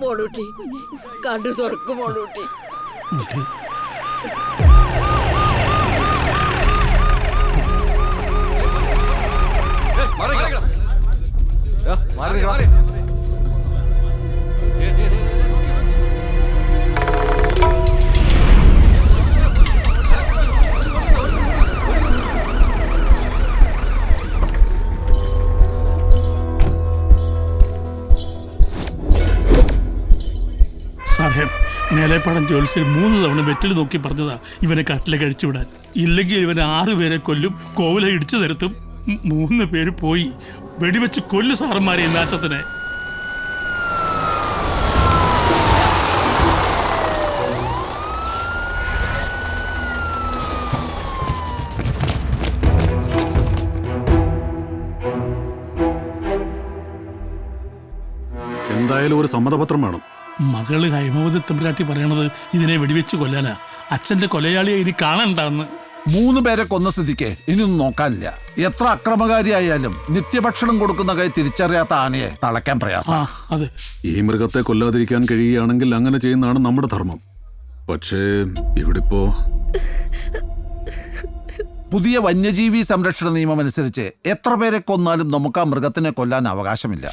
മോളൂട്ടി കണ്ടു തുറക്കും മോളൂട്ടി. സാഹേബ്, മേലേപ്പാടം ജോത്സ്യർ 3 തവണ വെറ്റിൽ നോക്കി പറഞ്ഞതാ ഇവനെ കട്ടില കഴിച്ചുവിടാൻ. ഇല്ലെങ്കിൽ ഇവനെ 6 പേരെ കൊല്ലും, കോവില ഇടിച്ചു നിരത്തും. 3 പേര് പോയി. വെടിവെച്ച് കൊല്ലു സാറന്മാരെ നാച്ചത്തിനെ. എന്തായാലും ഒരു സമ്മതപത്രം വേണം. മകള് ഹൈമവതി തമ്പുരാട്ടി പറയണത് ഇതിനെ വെടിവെച്ച് കൊല്ലാനാ. അച്ഛന്റെ കൊലയാളിയെ ഇനി കാണണ്ടാന്ന്. 3 പേരെ കൊന്ന സ്ഥിതിക്ക് ഇനിയൊന്നും നോക്കാനില്ല. എത്ര അക്രമകാരിയായാലും നിത്യഭക്ഷണം കൊടുക്കുന്ന കൈ തിരിച്ചറിയാത്ത ആനയെ തളയ്ക്കാൻ പ്രയാസം. അതെ, ഈ മൃഗത്തെ കൊല്ലാതിരിക്കാൻ കഴിയുകയാണെങ്കിൽ അങ്ങനെ ചെയ്യുന്നതാണ് നമ്മുടെ ധർമ്മം. പക്ഷേ ഇവിടിപ്പോ പുതിയ വന്യജീവി സംരക്ഷണ നിയമം അനുസരിച്ച് എത്ര പേരെ കൊന്നാലും നമുക്ക് ആ മൃഗത്തിനെ കൊല്ലാൻ അവകാശമില്ല.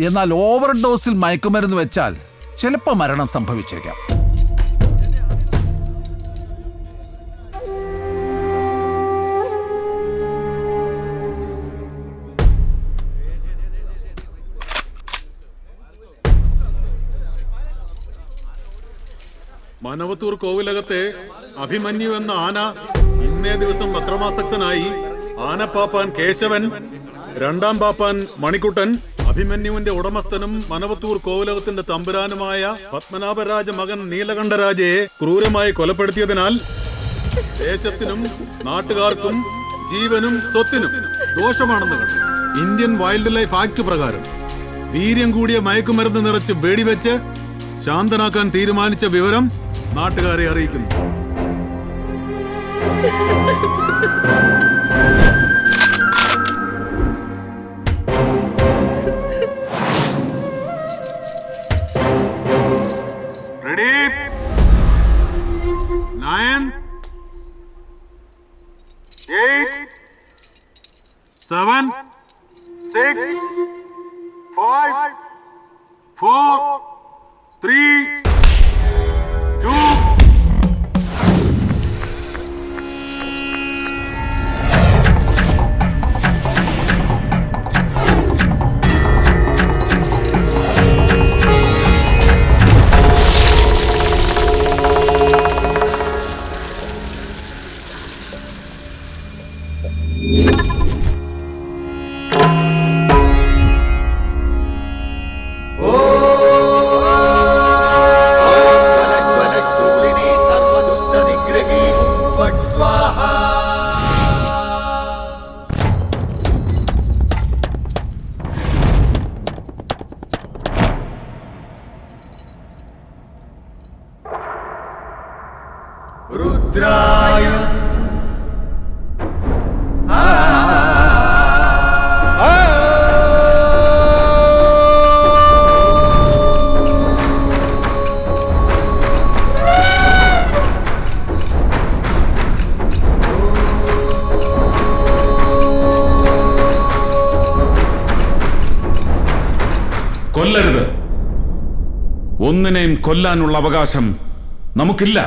എന്നാൽ ഓവർ ഡോസിൽ മയക്കുമരുന്ന് വെച്ചാൽ ചിലപ്പോൾ മരണം സംഭവിച്ചേക്കാം. മനവത്തൂർ കോവിലകത്തെ അഭിമന്യു എന്ന ആന ഇന്നേ ദിവസം അക്രമാസക്തനായി ആനപ്പാപ്പാൻ കേശവൻ, 2ാം പാപ്പാൻ മണിക്കുട്ടൻ, അഭിമന്യുവിന്റെ ഉടമസ്ഥനും മനവത്തൂർ കോവിലകത്തിന്റെ തമ്പുരാനുമായ പത്മനാഭരാജ മകൻ നീലകണ്ഠരാജയെ ക്രൂരമായി കൊലപ്പെടുത്തിയതിനാൽ ദേശത്തിനും നാട്ടുകാർക്കും ജീവനും സ്വത്തിനും ദോഷമാണെന്ന് കണ്ടു. ഇന്ത്യൻ വൈൽഡ് ലൈഫ് ആക്ട് പ്രകാരം വീര്യം കൂടിയ മയക്കുമരുന്ന് നിറച്ച് വെടിവെച്ച് ശാന്തനാക്കാൻ തീരുമാനിച്ച വിവരം നാട്ടുകാരെ അറിയിക്കുന്നു. Ready? 9, 8, 7, 6, 5, 4, 3, 2. കൊല്ലരുത്. ഒന്നിനെയും കൊല്ലാനുള്ള അവകാശം നമുക്കില്ല.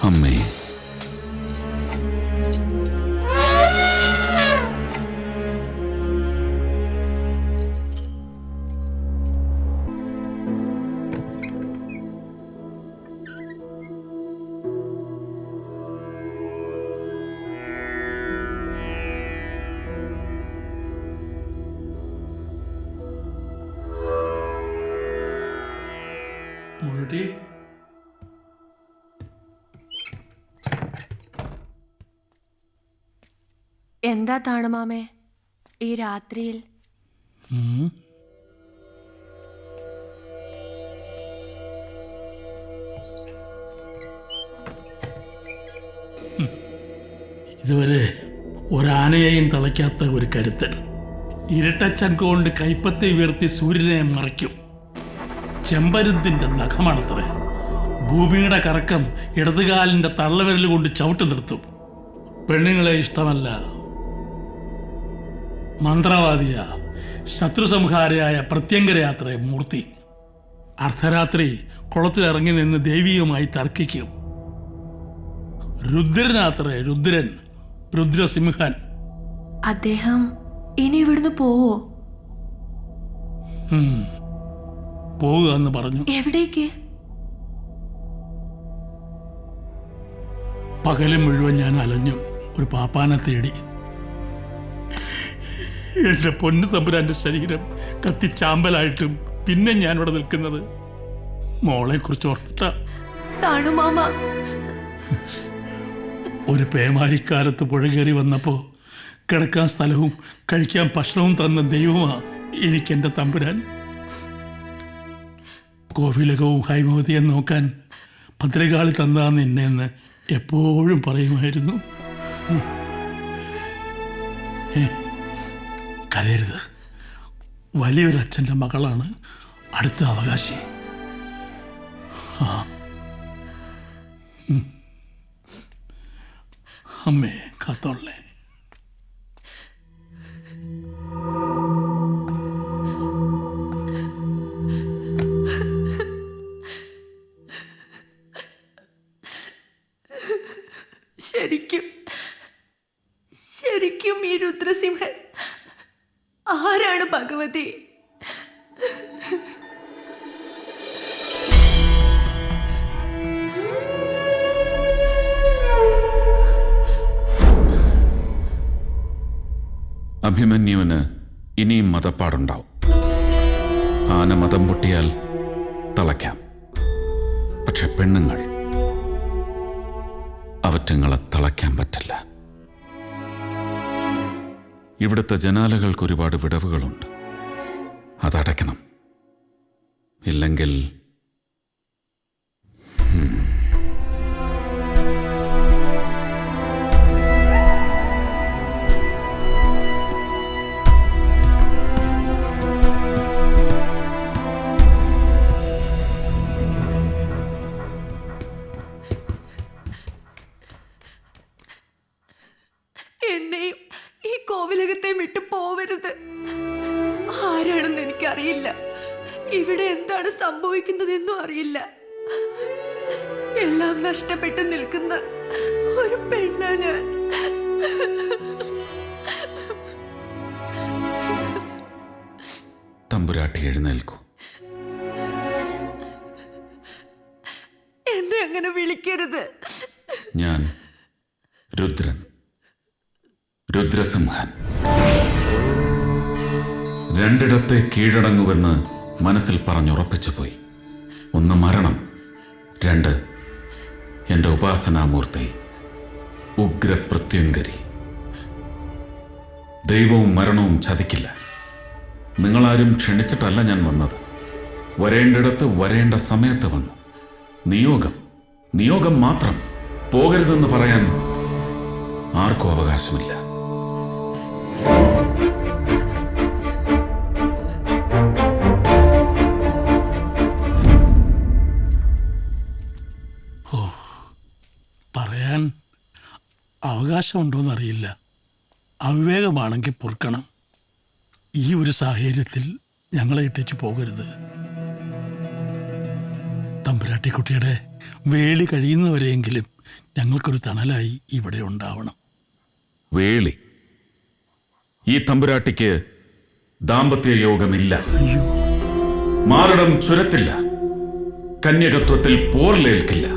അമ്മേ, മോളുട്ടി എന്താ താണുമാമേ ഈ രാത്രിയിൽ? ഇതുവരെ ഒരാനയെയും തളയ്ക്കാത്ത ഒരു കരുത്തൻ. ഇരട്ടച്ചങ്ക കൊണ്ട് കൈപ്പത്തെ ഉയർത്തി സൂര്യനെ മറയ്ക്കും. ചെമ്പരുന്തിൻ്റെ നഖമാണത്രേ. ഭൂമിയുടെ കറക്കം ഇടതുകാലിൻ്റെ തള്ളവിരൽ കൊണ്ട് ചവിട്ട് നിർത്തും. പെണ്ണുങ്ങളെ ഇഷ്ടമല്ല. മന്ത്രവാദിയ, ശത്രുസംഹാരയായ പ്രത്യങ്കരയാത്രേ മൂർത്തി. അർദ്ധരാത്രി കുളത്തിലിറങ്ങി നിന്ന് ദേവിയുമായി തർക്കിക്കും. രുദ്രനാത്രേ രുദ്രൻ, രുദ്രസിംഹൻ. അദ്ദേഹം ഇനി ഇവിടുന്ന് പോവോ? പോവുക എന്ന് പറഞ്ഞു. എവിടേക്ക്? പകലും മുഴുവൻ ഞാൻ അലഞ്ഞു ഒരു പാപ്പാനെ തേടി. എന്റെ പൊന്നു തമ്പുരാന്റെ ശരീരം കത്തിച്ചാമ്പലായിട്ടും പിന്നെ ഞാൻ ഇവിടെ നിൽക്കുന്നത് മോളെ കുറിച്ച് ഓർത്തിട്ടാ. താണുമാമ, ഒരു പേമാരിക്കാലത്ത് പുഴ കയറി വന്നപ്പോൾ കിടക്കാൻ സ്ഥലവും കഴിക്കാൻ ഭക്ഷണവും തന്ന ദൈവമാ എനിക്കെൻ്റെ തമ്പുരാൻ. കോവിലകവും ഹൈമവതിയെ നോക്കാൻ ഭദ്രകാളി തന്നതാന്ന് എന്നെന്ന് എപ്പോഴും പറയുമായിരുന്നു. കരയരുത്, വലിയൊരച്ഛൻ്റെ മകളാണ് അടുത്ത അവകാശി. അമ്മേ കാത്തോളേ. ശരിക്കും ഈ രുദ്രസിംഹൻ ആരാണ് ഭഗവതി? അഭിമന്യുവിന് ഇനിയും മതപ്പാടുണ്ടാവും. ആന മതം പൊട്ടിയാൽ തളയ്ക്കാം. പക്ഷെ പെണ്ണുങ്ങൾ, അവറ്റങ്ങളെ തളയ്ക്കാൻ പറ്റില്ല. ഇവിടുത്തെ ജനാലകൾക്ക് ഒരുപാട് വിടവുകളുണ്ട്. അതടയ്ക്കണം. ഇല്ലെങ്കിൽ എന്നെയും ഈ കോവിലകത്തെ വിട്ടു പോവരുത്. ആരാണെന്ന് എനിക്കറിയില്ല. ഇവിടെ എന്താണ് സംഭവിക്കുന്നതെന്നും അറിയില്ല. എല്ലാം നഷ്ടപ്പെട്ട് നിൽക്കുന്ന ഒരു പെണ്ണാ ഞാൻ. തമ്പുരാട്ടി എഴുന്നേൽക്കൂ. എന്നെ അങ്ങനെ വിളിക്കരുത്. ഞാൻ രുദ്രൻ, രുദ്രസിംഹൻ. രണ്ടിടത്തെ കീഴടങ്ങുവെന്ന് മനസ്സിൽ പറഞ്ഞുറപ്പിച്ചു പോയി. ഒന്ന് മരണം, രണ്ട് എൻ്റെ ഉപാസനാമൂർത്തി ഉഗ്രപ്രത്യങ്കരി. ദൈവവും മരണവും ചതിക്കില്ല. നിങ്ങളാരും ക്ഷണിച്ചിട്ടല്ല ഞാൻ വന്നത്. വരേണ്ടിടത്ത് വരേണ്ട സമയത്ത് വന്നു. നിയോഗം മാത്രം. പോകരുതെന്ന് പറയാൻ ആർക്കും അവകാശമില്ല. പറയാൻ അവകാശമുണ്ടോയെന്നറിയില്ല. അവിവേകമാണെങ്കിൽ പൊറുക്കണം. ഈ ഒരു സാഹചര്യത്തിൽ ഞങ്ങളെ ഇട്ടേച്ച് പോകരുത്. തമ്പുരാട്ടിക്കുട്ടിയുടെ വേളി കഴിയുന്നവരെയെങ്കിലും ഞങ്ങൾക്കൊരു തണലായി ഇവിടെ ഉണ്ടാവണം. വേളി? ഈ തമ്പുരാട്ടിക്ക് ദാമ്പത്യ യോഗമില്ല. മാറിടം ചുരത്തില്ല. കന്യകത്വത്തിൽ പോർലേൽക്കില്ല.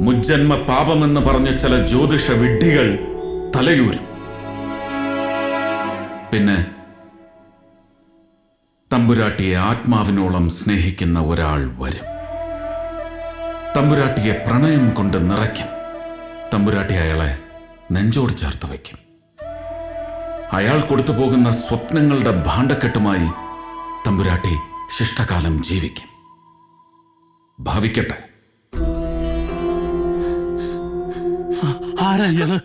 മുജ്ജന്മ പാപമെന്ന് പറഞ്ഞ ചില ജ്യോതിഷ വിഡ്ഢികൾ തലയൂരും. പിന്നെ തമ്പുരാട്ടിയെ ആത്മാവിനോളം സ്നേഹിക്കുന്ന ഒരാൾ വരും. തമ്പുരാട്ടിയെ പ്രണയം കൊണ്ട് നിറയ്ക്കും. തമ്പുരാട്ടി അയാളെ നെഞ്ചോട് ചേർത്ത് വയ്ക്കും. അയാൾ കൊടുത്തു പോകുന്ന സ്വപ്നങ്ങളുടെ ഭാണ്ഡക്കെട്ടുമായി തമ്പുരാട്ടി ശിഷ്ടകാലം ജീവിക്കും. ഭാവിക്കട്ടെ. ആരാ ഇയാള്?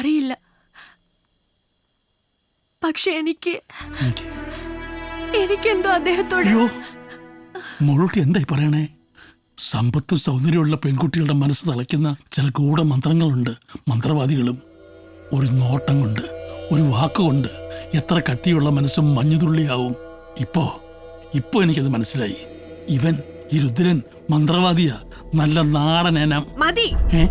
അറിയില്ല. പക്ഷെ എനിക്കെന്തോ അദ്ദേഹത്തോട്. അയ്യോ, മോളൂട്ടി എന്തായി പറയണേ? സമ്പത്തും സൗന്ദര്യമുള്ള പെൺകുട്ടികളുടെ മനസ്സ് തളയ്ക്കുന്ന ചില ഗൂഢമന്ത്രങ്ങളുണ്ട്. മന്ത്രവാദികളും ഒരു നോട്ടം കൊണ്ട്, ഒരു വാക്കുകൊണ്ട് എത്ര കട്ടിയുള്ള മനസ്സും മഞ്ഞുതുള്ളിയാവും. ഇപ്പോ എനിക്കത് മനസ്സിലായി. ഈ രുദ്രൻ മന്ത്രവാദിയാ, നല്ല നാടൻ എനം. മതി. ഏ